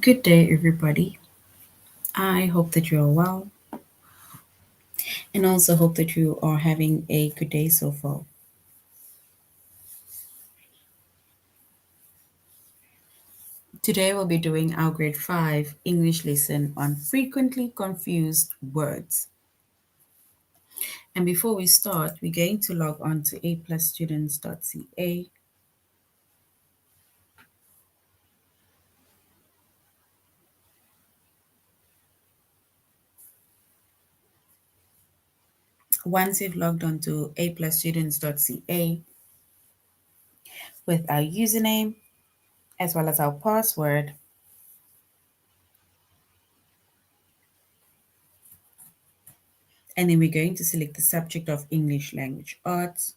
Good day, everybody. I hope that you are well and also hope that you are having a good day so far. Today, we'll be doing our grade 5 English lesson on frequently confused words. And before we start, we're going to log on to aplusstudents.ca. Once you've logged on to aplusstudents.ca with our username as well as our password, and then we're going to select the subject of English Language Arts.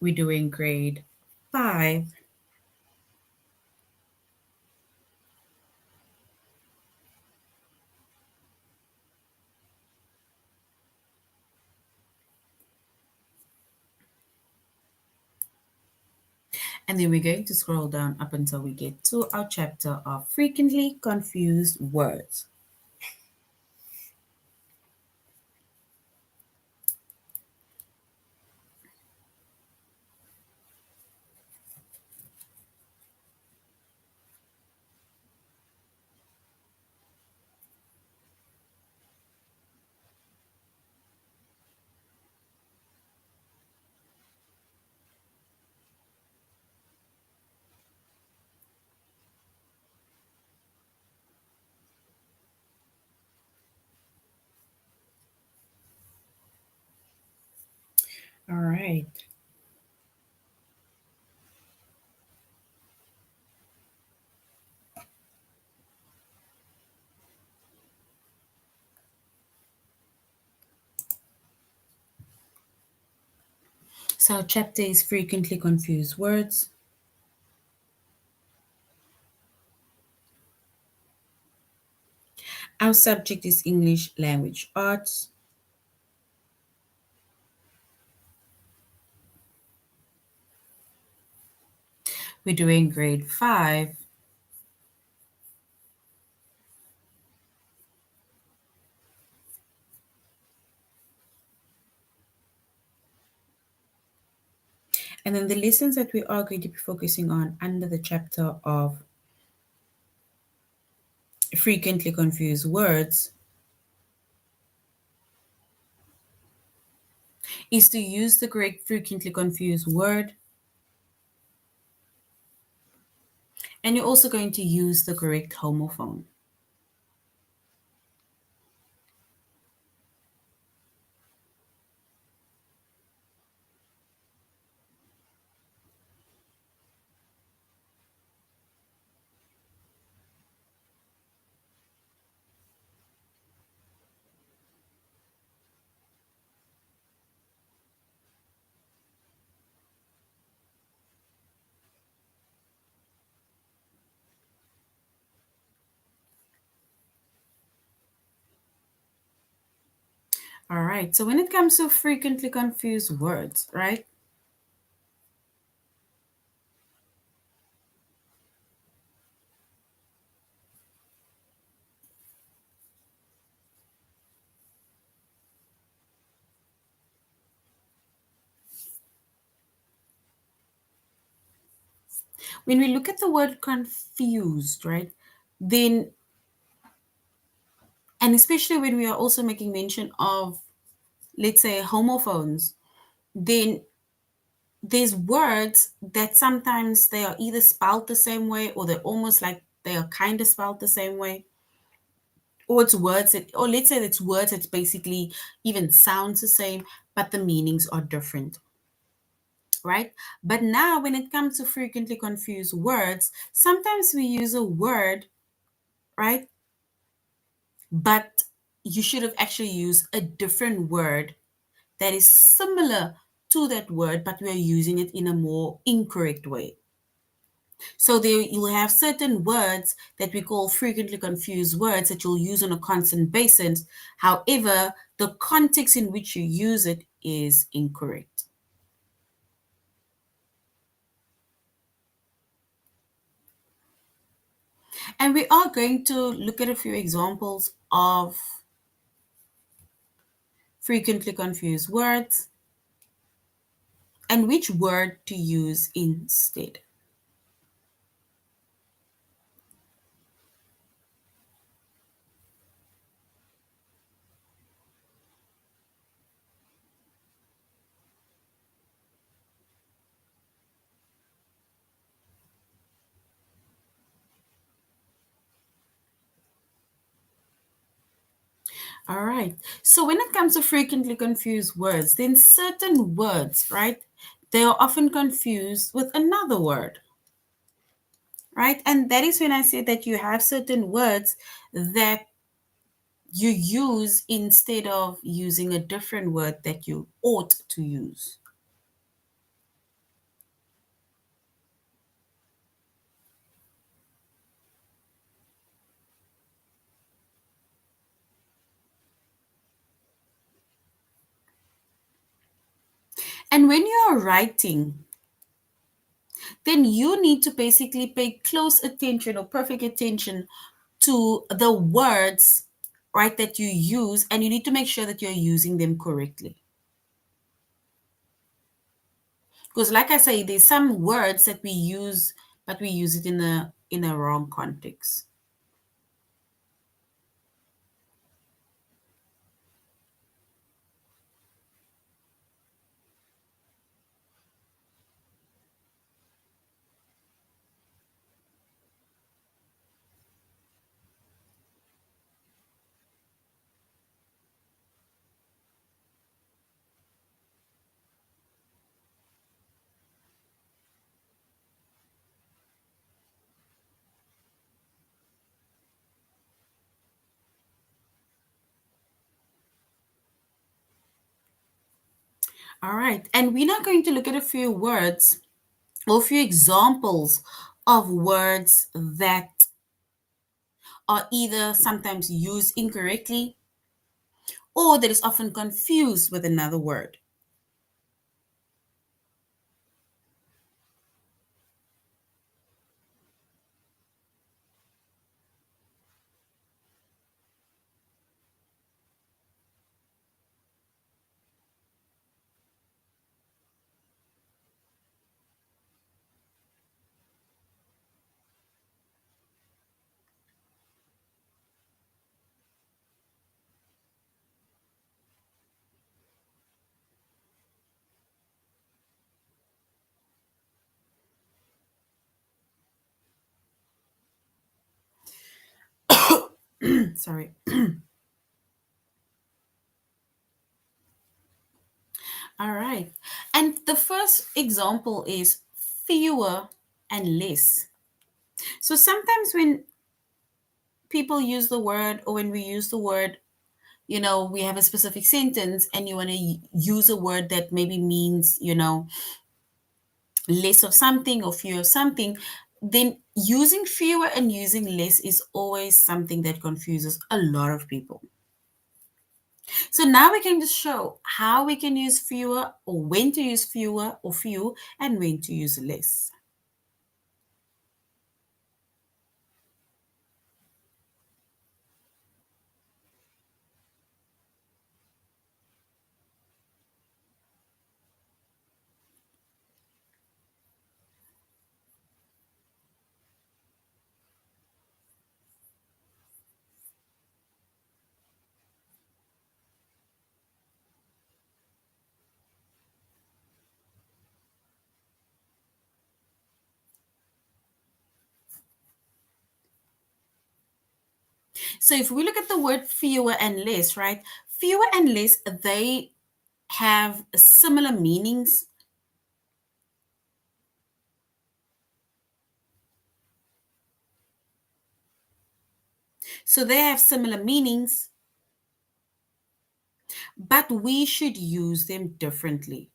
We're doing grade 5. And then we're going to scroll down up until we get to our chapter of frequently confused words. All right. So our chapter is frequently confused words. Our subject is English Language Arts. We're doing grade 5. And then the lessons that we are going to be focusing on under the chapter of frequently confused words is to use the correct frequently confused word. And you're also going to use the correct homophone. All right. So when it comes to frequently confused words, right? When we look at the word confused, right, then, and especially when we are also making mention of, let's say, homophones, then there's words that sometimes they are either spelled the same way or they're almost like they are kind of spelled the same way. Or it's words that, or let's say it's words that basically even sounds the same, but the meanings are different. Right? But now, when it comes to frequently confused words, sometimes we use a word, right? But you should have actually used a different word that is similar to that word, but we are using it in a more incorrect way. So there you'll have certain words that we call frequently confused words that you'll use on a constant basis. However, the context in which you use it is incorrect. And we are going to look at a few examples of frequently confused words and which word to use instead. All right. So when it comes to frequently confused words, then certain words, right, they are often confused with another word, right? And that is when I say that you have certain words that you use instead of using a different word that you ought to use. And when you are writing, then you need to basically pay close attention or perfect attention to the words, right, that you use, and you need to make sure that you're using them correctly. Because, like I say, there's some words that we use, but we use it in a wrong context. All right, and we're now going to look at a few words or a few examples of words that are either sometimes used incorrectly or that is often confused with another word. Sorry. All right. And the first example is fewer and less. So sometimes when people use the word, or when we use the word, we have a specific sentence and you want to use a word that maybe means, less of something or fewer of something, then using fewer and using less is always something that confuses a lot of people. So now we can just show how we can use fewer, or when to use fewer or few, and when to use less. So if we look at the word fewer and less, right? Fewer and less, they have similar meanings. So they have similar meanings, but we should use them differently.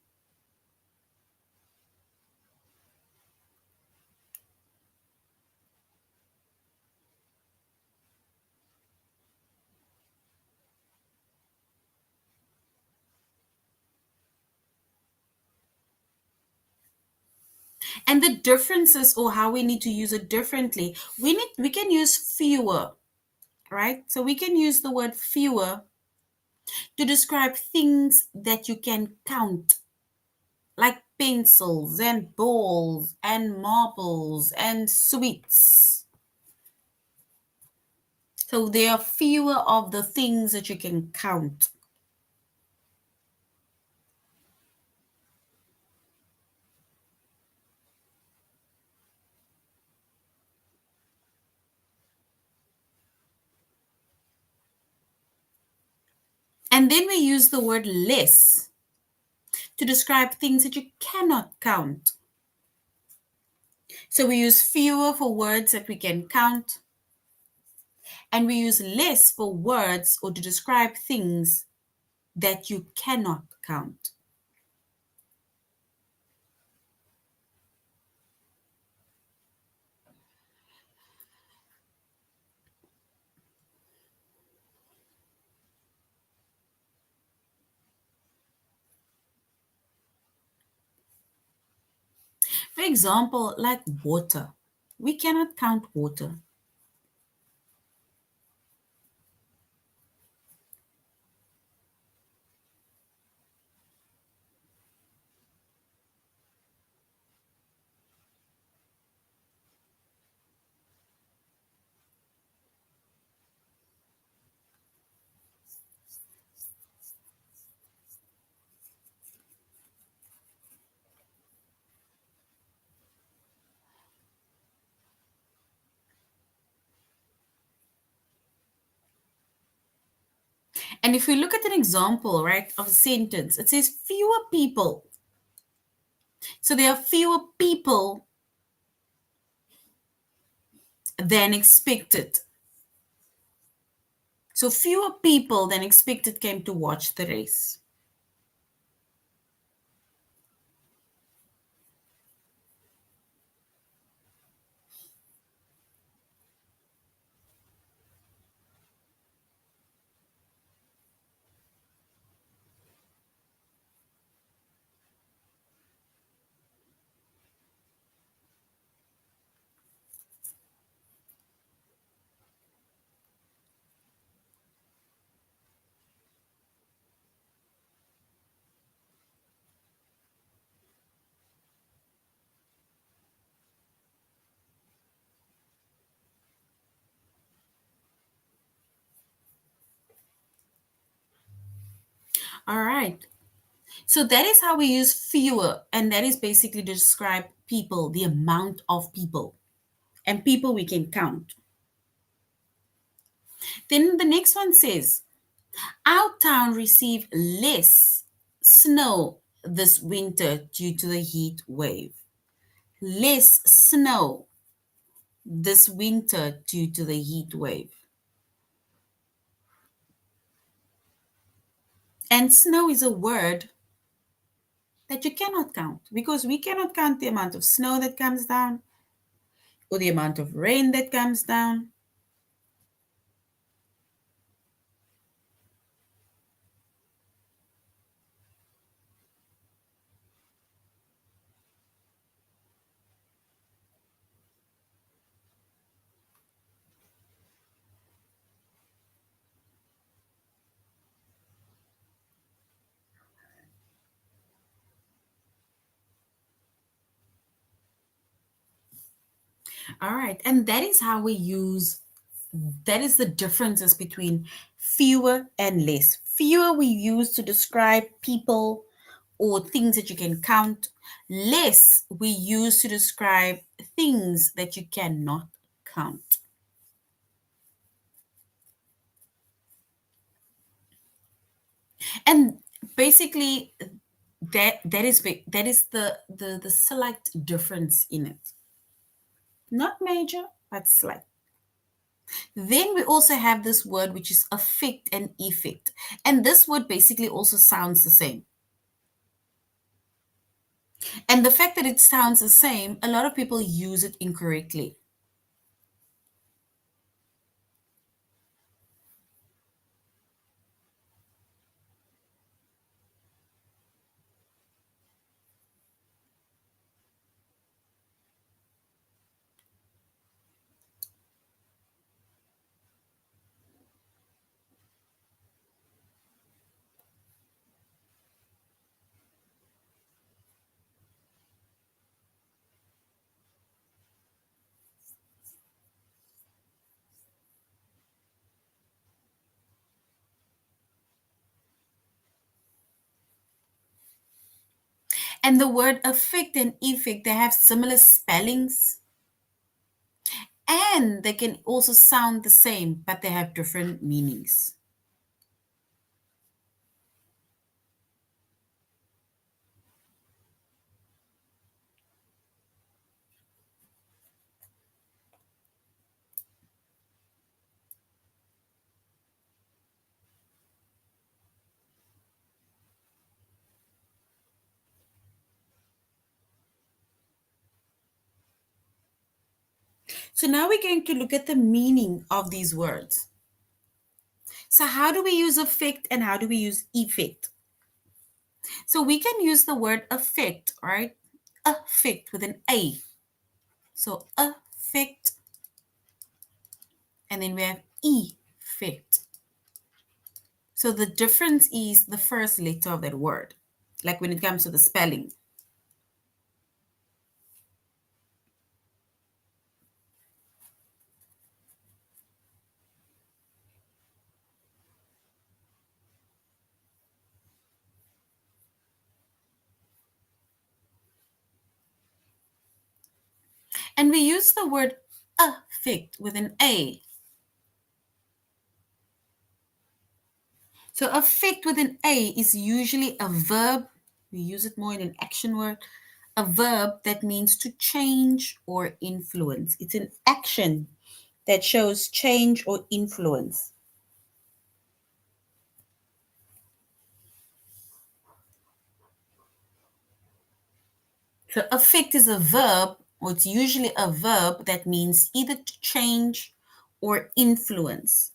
And the differences or how we need to use it differently. We can use fewer, right? So we can use the word fewer to describe things that you can count, like pencils and balls and marbles and sweets. So there are fewer of the things that you can count. And then we use the word less to describe things that you cannot count. So we use fewer for words that we can count, and we use less for words or to describe things that you cannot count. For example, like water. We cannot count water. And if we look at an example, right, of a sentence, it says fewer people. So there are fewer people than expected. So fewer people than expected came to watch the race. All right. So that is how we use fewer, and that is basically to describe people, the amount of people, and people we can count. Then the next one says, our town received less snow this winter due to the heat wave. Less snow this winter due to the heat wave. And snow is a word that you cannot count because we cannot count the amount of snow that comes down or the amount of rain that comes down. All right. And that is how we use, that is the differences between fewer and less. Fewer we use to describe people or things that you can count. Less we use to describe things that you cannot count. And basically that is the slight difference in it. Not major, but slight. Then we also have this word which is affect and effect. And this word basically also sounds the same. And the fact that it sounds the same, a lot of people use it incorrectly. And the word affect and effect, they have similar spellings and they can also sound the same, but they have different meanings. So now we're going to look at the meaning of these words. So, how do we use affect and how do we use effect? So, we can use the word affect, right? Affect with an A. So, affect, and then we have effect. So, the difference is the first letter of that word, like when it comes to the spelling. And we use the word affect with an A. So affect with an A is usually a verb. We use it more in an action word. A verb that means to change or influence. It's an action that shows change or influence. So affect is a verb, or it's usually a verb that means either to change or influence.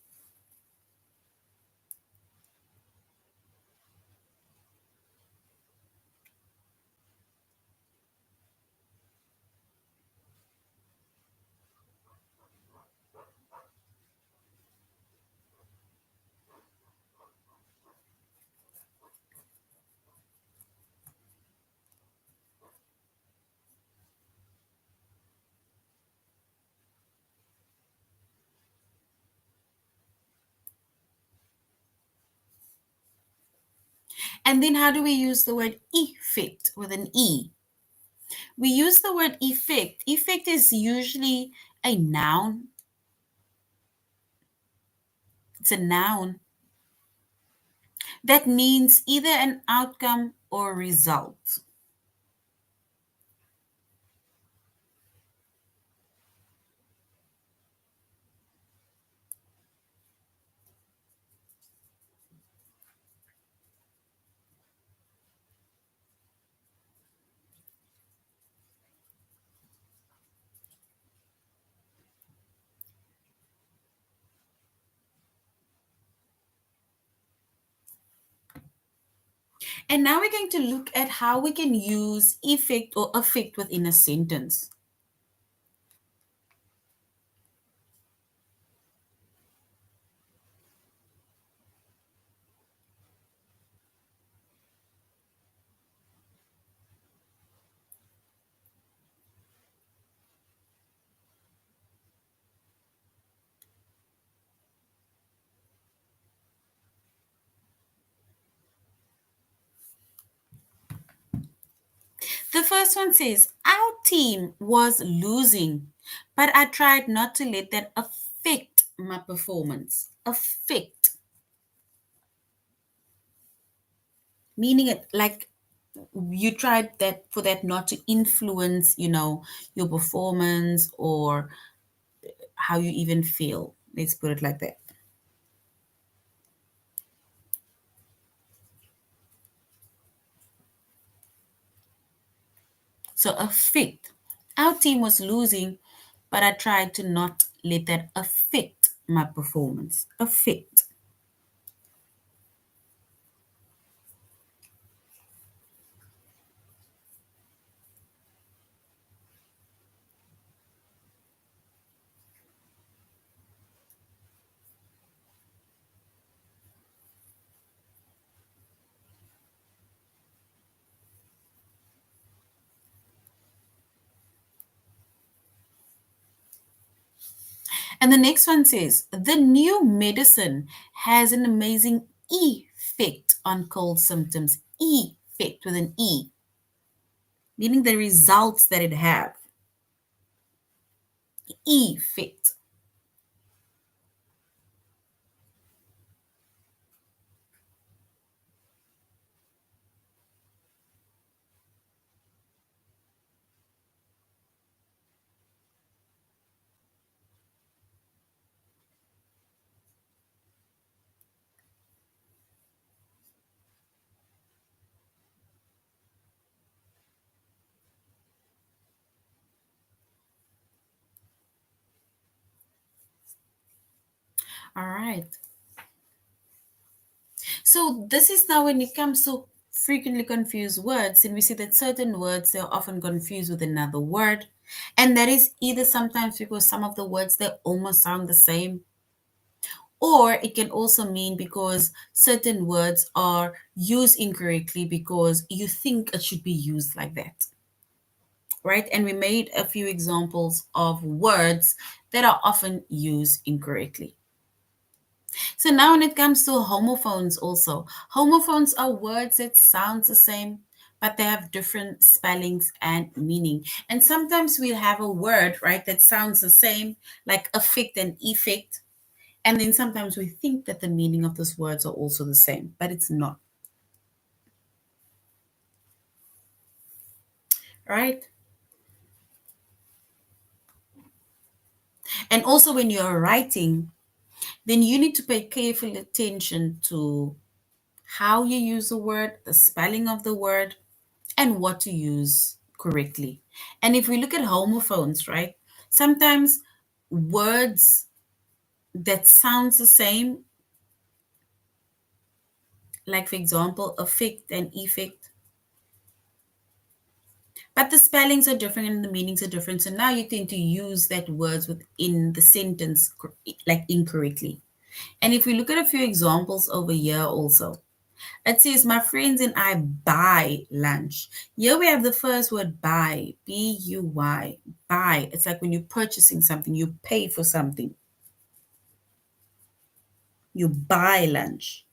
And then how do we use the word effect with an E? We use the word effect. Effect is usually a noun. It's a noun that means either an outcome or result. And now we're going to look at how we can use effect or affect within a sentence. The first one says, our team was losing, but I tried not to let that affect my performance. Affect, meaning it like you tried that for that not to influence, your performance or how you even feel. Let's put it like that. So affect. Our team was losing, but I tried to not let that affect my performance. Affect. And the next one says, the new medicine has an amazing effect on cold symptoms. Effect with an E. meaning the results that it have. Effect. All right. So this is now when it comes to frequently confused words, and we see that certain words they're often confused with another word. And that is either sometimes because some of the words they almost sound the same, or it can also mean because certain words are used incorrectly because you think it should be used like that. Right? And we made a few examples of words that are often used incorrectly. So now when it comes to homophones also, homophones are words that sound the same, but they have different spellings and meaning. And sometimes we'll have a word, right, that sounds the same, like affect and effect. And then sometimes we think that the meaning of those words are also the same, but it's not, right? And also when you're writing, then you need to pay careful attention to how you use the word, the spelling of the word, and what to use correctly. And if we look at homophones, right, sometimes words that sounds the same, like for example, affect and effect, but the spellings are different and the meanings are different. So now you tend to use that words within the sentence like incorrectly. And if we look at a few examples over here also, it says, my friends and I buy lunch. Here we have the first word buy, B U Y, buy. It's like when you're purchasing something, you pay for something, you buy lunch.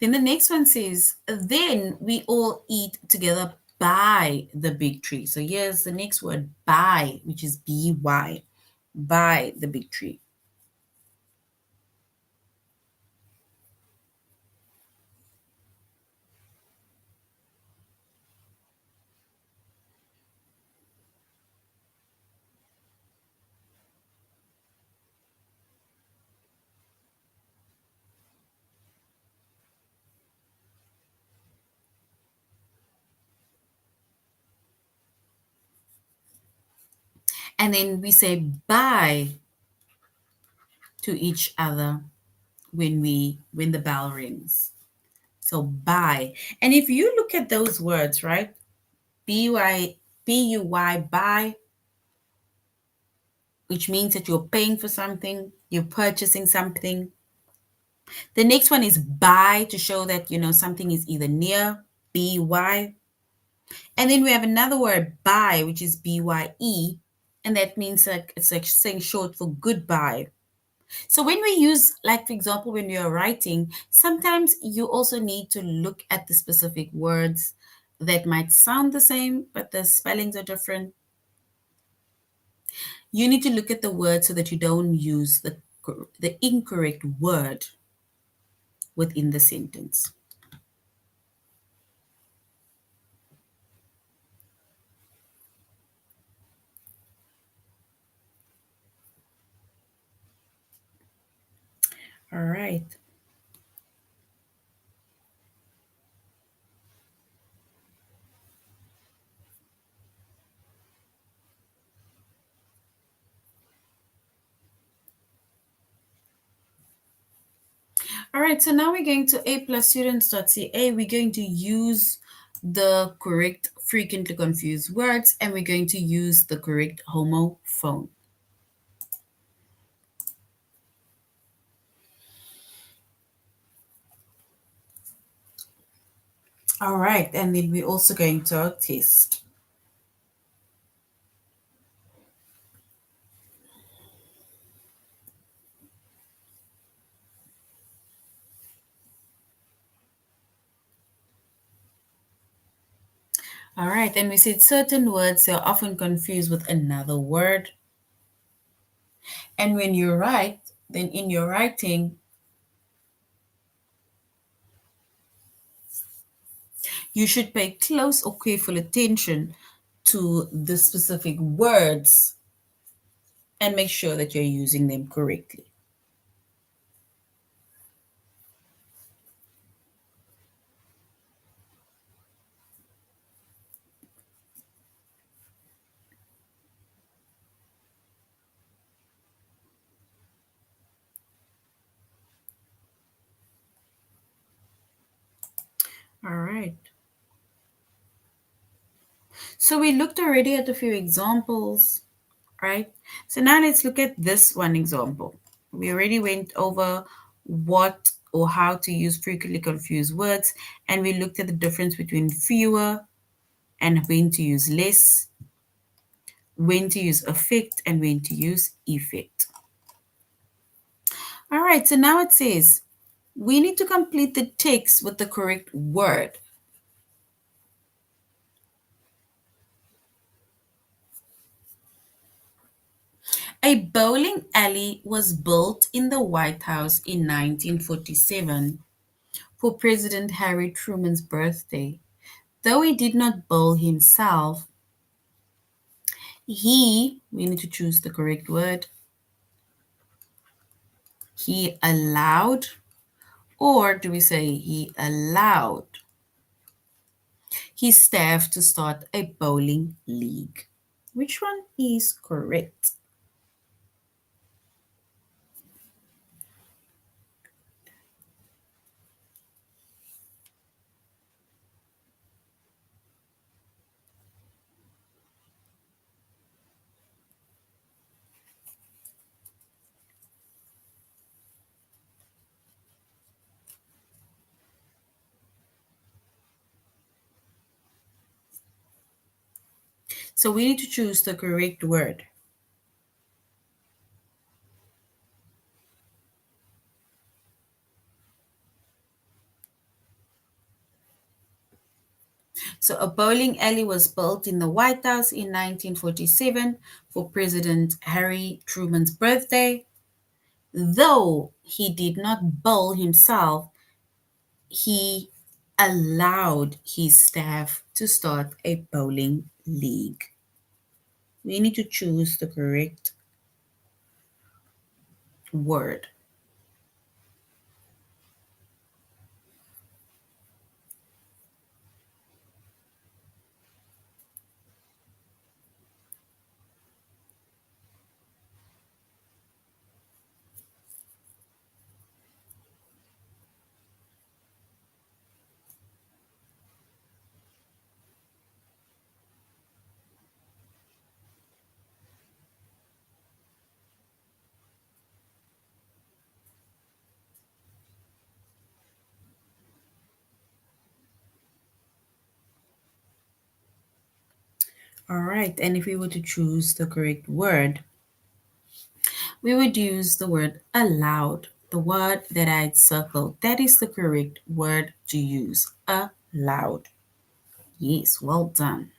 Then the next one says, then we all eat together by the big tree. So here's the next word, by, which is B Y, by the big tree. And then we say bye to each other when the bell rings. So buy. And if you look at those words, right? B-Y, B-U-Y, buy, which means that you're paying for something, you're purchasing something. The next one is buy to show that, something is either near, B-Y. And then we have another word, buy, which is B-Y-E. And that means like it's like saying short for goodbye. So when we use, like for example, when you're writing, sometimes you also need to look at the specific words that might sound the same, but the spellings are different. You need to look at the word so that you don't use the incorrect word within the sentence. All right. All right. So now we're going to aplusstudents.ca. We're going to use the correct frequently confused words and we're going to use the correct homophone. All right, and then we're also going to our test. All right, and we said certain words are often confused with another word. And when you write, then in your writing, you should pay close or careful attention to the specific words and make sure that you're using them correctly. All right. So we looked already at a few examples, right? So now let's look at this one example. We already went over what or how to use frequently confused words, and we looked at the difference between fewer and when to use less, when to use affect and when to use effect. All right, so now it says we need to complete the text with the correct word. A bowling alley was built in the White House in 1947 for President Harry Truman's birthday. Though he did not bowl himself, we need to choose the correct word, he allowed, or do we say he allowed his staff to start a bowling league? Which one is correct? So we need to choose the correct word. So a bowling alley was built in the White House in 1947 for President Harry Truman's birthday. Though he did not bowl himself, he allowed his staff to start a bowling league. We need to choose the correct word. All right, and if we were to choose the correct word, we would use the word allowed, the word that I had circled. That is the correct word to use, allowed. Yes, well done.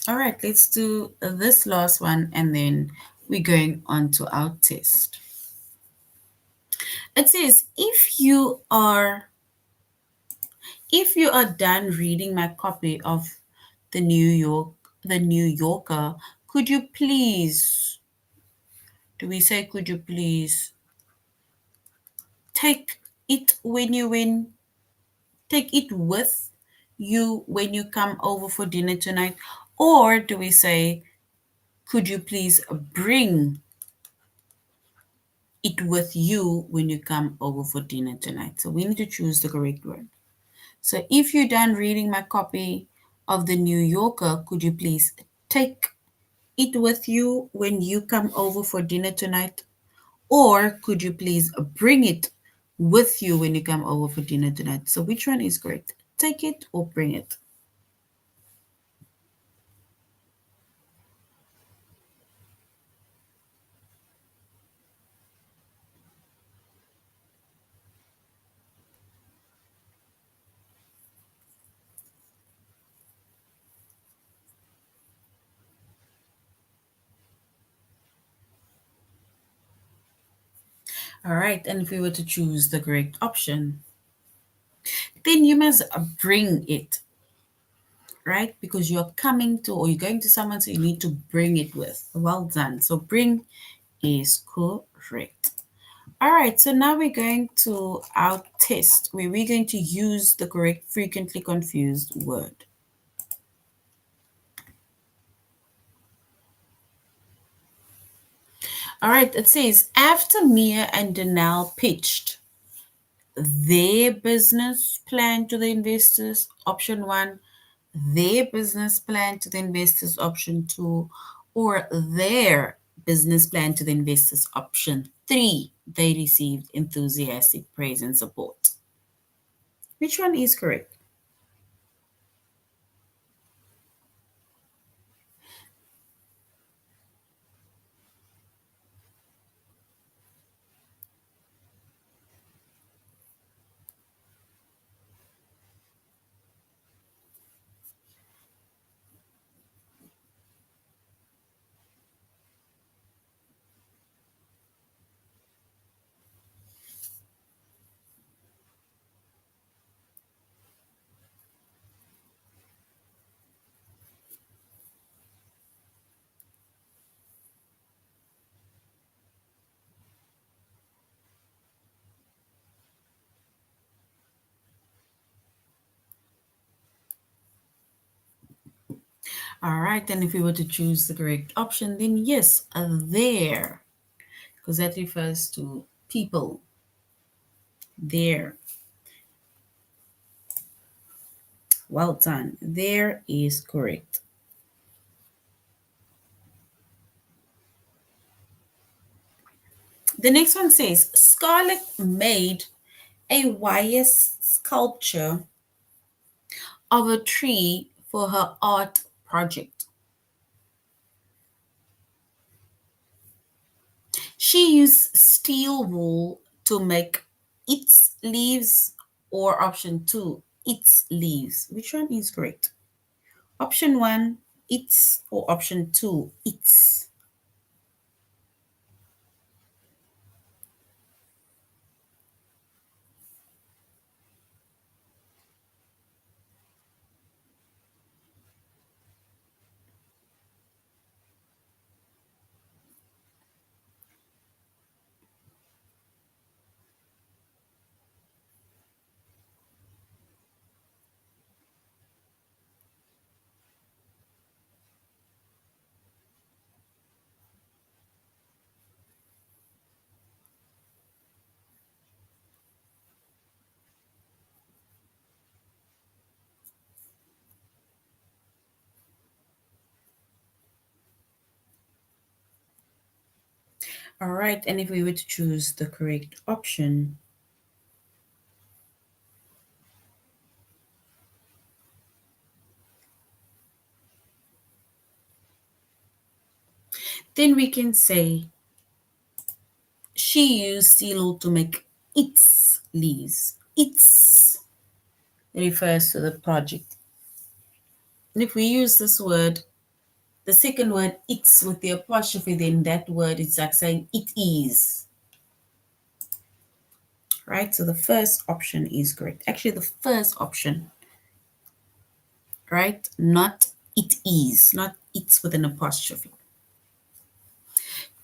All right, let's do this last one and then we're going on to our test. It says if you are done reading my copy of the New Yorker, could you please, do we say could you please take it when you win take it with you when you come over for dinner tonight? Or do we say, could you please bring it with you when you come over for dinner tonight? So we need to choose the correct word. So if you're done reading my copy of the New Yorker, could you please take it with you when you come over for dinner tonight? Or could you please bring it with you when you come over for dinner tonight. So which one is correct? Take it or bring it? All right, and if we were to choose the correct option, then you must bring it, right? Because you're coming to or you're going to someone, so you need to bring it with. Well done. So bring is correct. All right, so now we're going to our test where we're going to use the correct frequently confused word. All right, it says after Mia and Danelle pitched their business plan to the investors, option one, their business plan to the investors, option two, or their business plan to the investors, option three, they received enthusiastic praise and support. Which one is correct? All right, then if we were to choose the correct option, then yes, there, because that refers to people. There. Well done. There is correct. The next one says Scarlett made a wire sculpture of a tree for her art project. She used steel wool to make its leaves, or option two, its leaves. Which one is correct? Option one, its, or option two, its. All right, and if we were to choose the correct option, then we can say she used steel to make its leaves. Its refers to the project. And if we use this word, the second word, it's with the apostrophe, then that word is like saying it is. Right? So the first option is correct. Actually, the first option, right? Not it is, not it's with an apostrophe.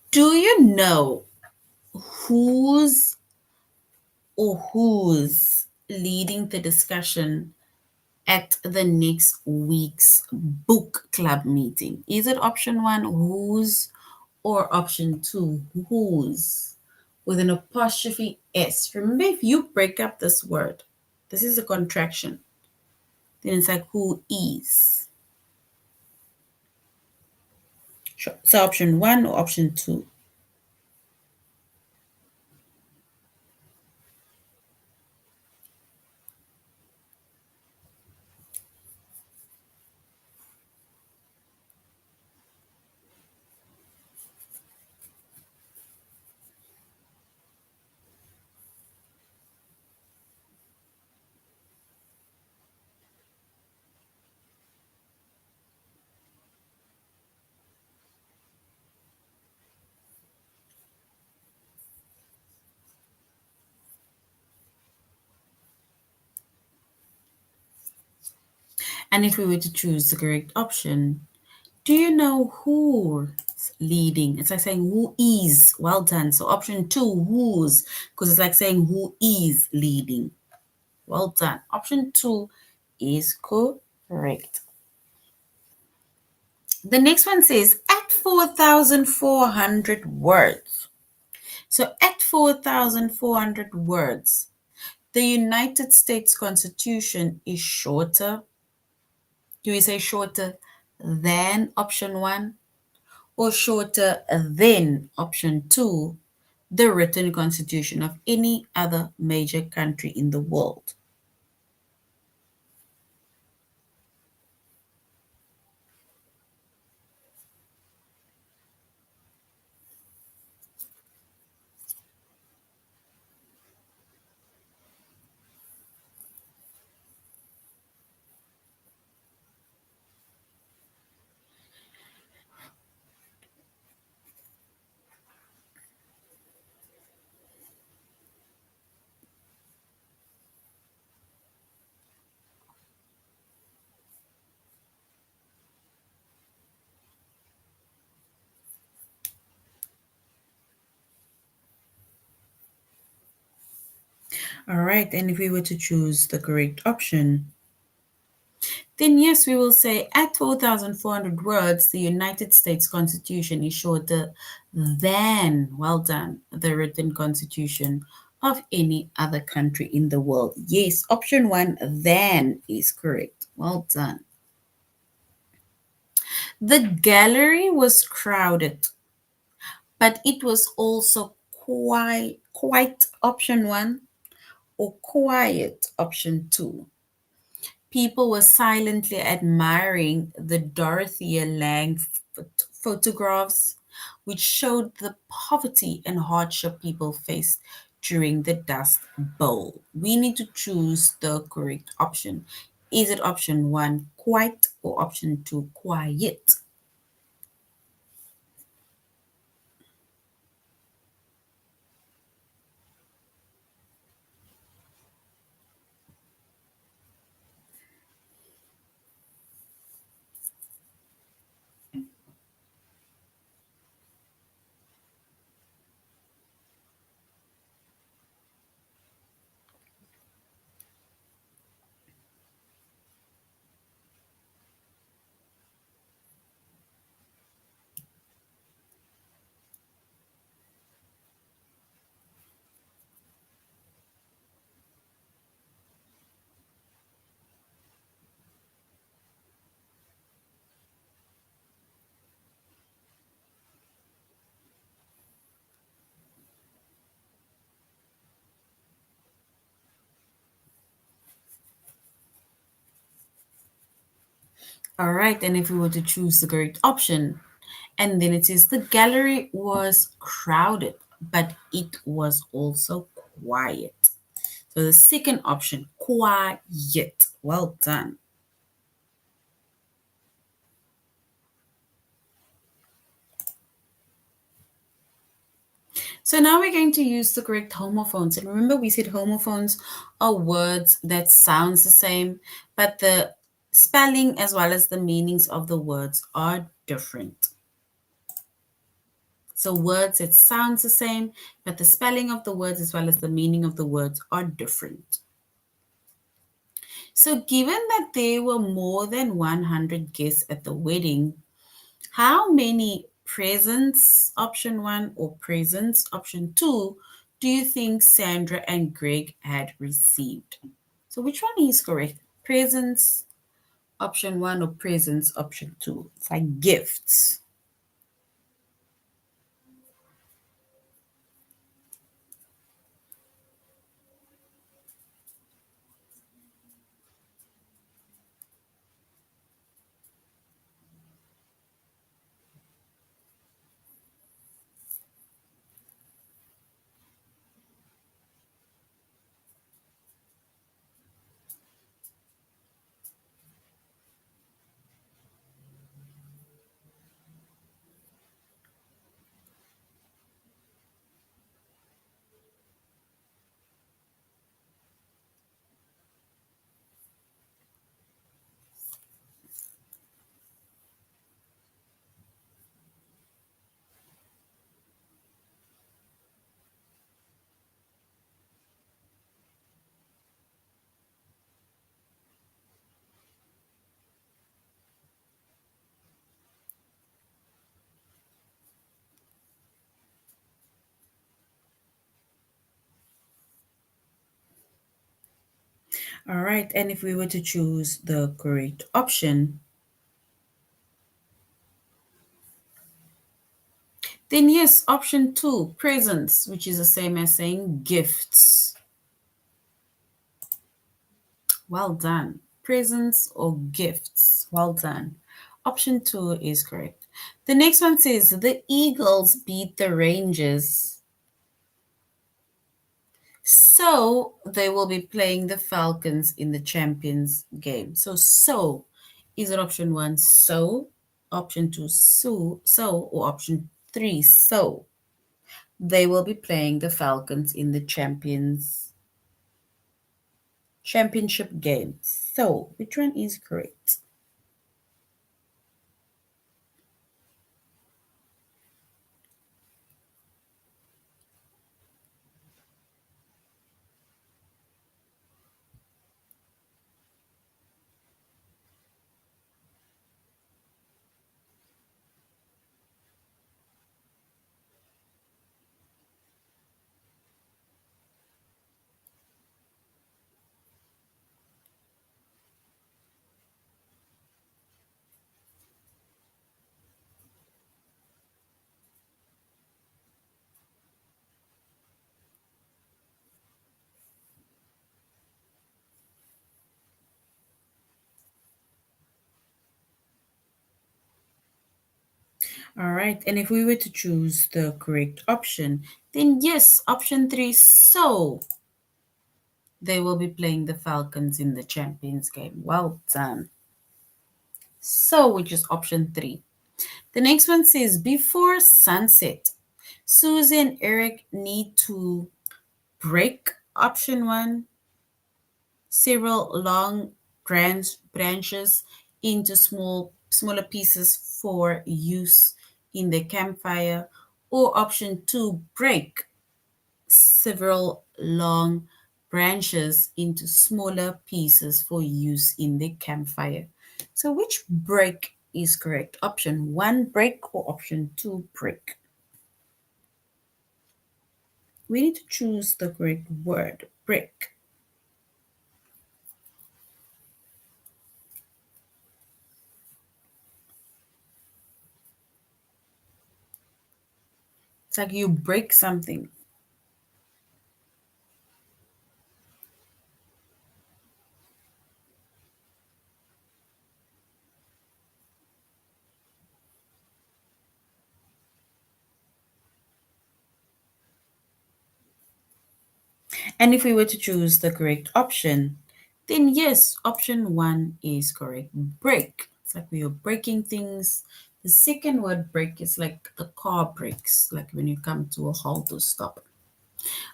Do you know who's who's leading the discussion at the next week's book club meeting? Is it option one, who's, or option two, whose, with an apostrophe S? Remember, if you break up this word, this is a contraction, then it's like who is. Sure. So option one or option two? And if we were to choose the correct option, do you know who's leading? It's like saying who is. Well done. So option two, who's, because it's like saying who is leading. Well done. Option two is correct. The next one says at 4,400 words. So at 4,400 words, the United States Constitution is shorter. Do we say shorter than option one or shorter than option two, the written constitution of any other major country in the world? All right, and if we were to choose the correct option, then yes, we will say at 4,400 words, the United States Constitution is shorter than, well done, the written constitution of any other country in the world. Yes, option one, than, is correct. Well done. The gallery was crowded, but it was also quite option one or quiet option two. People were silently admiring the Dorothea Lange photographs, which showed the poverty and hardship people faced during the Dust Bowl. We need to choose the correct option. Is it option one, quite, or option two, quiet? All right, and if we were to choose the correct option, and then it says the gallery was crowded, but it was also quiet. So the second option, quiet. Well done. So now we're going to use the correct homophones. And remember, we said homophones are words that sounds the same, but the spelling as well as the meanings of the words are different. So words that sounds the same, but the spelling of the words as well as the meaning of the words are different. So given that there were more than 100 guests at the wedding, how many presents, option one, or presents, option two, do you think Sandra and Greg had received? So which one is correct? Presents, option one, or presents, option two? It's like gifts. All right, and if we were to choose the correct option, then yes, option two, presents, which is the same as saying gifts. Well done. Presents or gifts. Well done. Option two is correct. The next one says the Eagles beat the Rangers. So they will be playing the Falcons in the Champions game. So is it option one, so, option two, so, or option three, so? They will be playing the Falcons in the championship game. So, which one is correct? All right, and if we were to choose the correct option, then yes, option three, so they will be playing the Falcons in the Champions game. Well done. So, which is option three. The next one says before sunset, Susie and Eric need to break option one, several long branches into smaller pieces for use in the campfire, or option two, break several long branches into smaller pieces for use in the campfire. So which break is correct? Option one, break, or option two, break? We need to choose the correct word, break. It's like you break something. And if we were to choose the correct option, then yes, option one is correct. Break. It's like we are breaking things. The second word break is like the car brakes, like when you come to a halt or stop.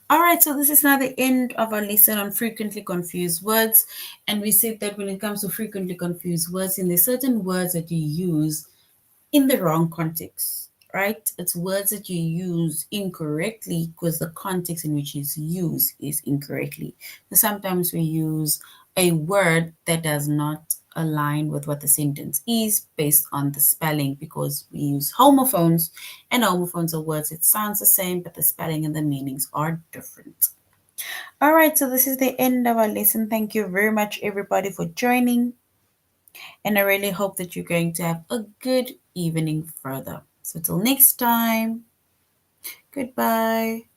All right, so this is now the end of our lesson on frequently confused words. And we said that when it comes to frequently confused words, and there's certain words that you use in the wrong context, right? It's words that you use incorrectly because the context in which it's used is incorrectly. So sometimes we use a word that does not align with what the sentence is based on the spelling, because we use homophones, and homophones are words that sounds the same but the spelling and the meanings are different. All right, so this is the end of our lesson. Thank you very much everybody for joining, and I really hope that you're going to have a good evening further. So, till next time, goodbye.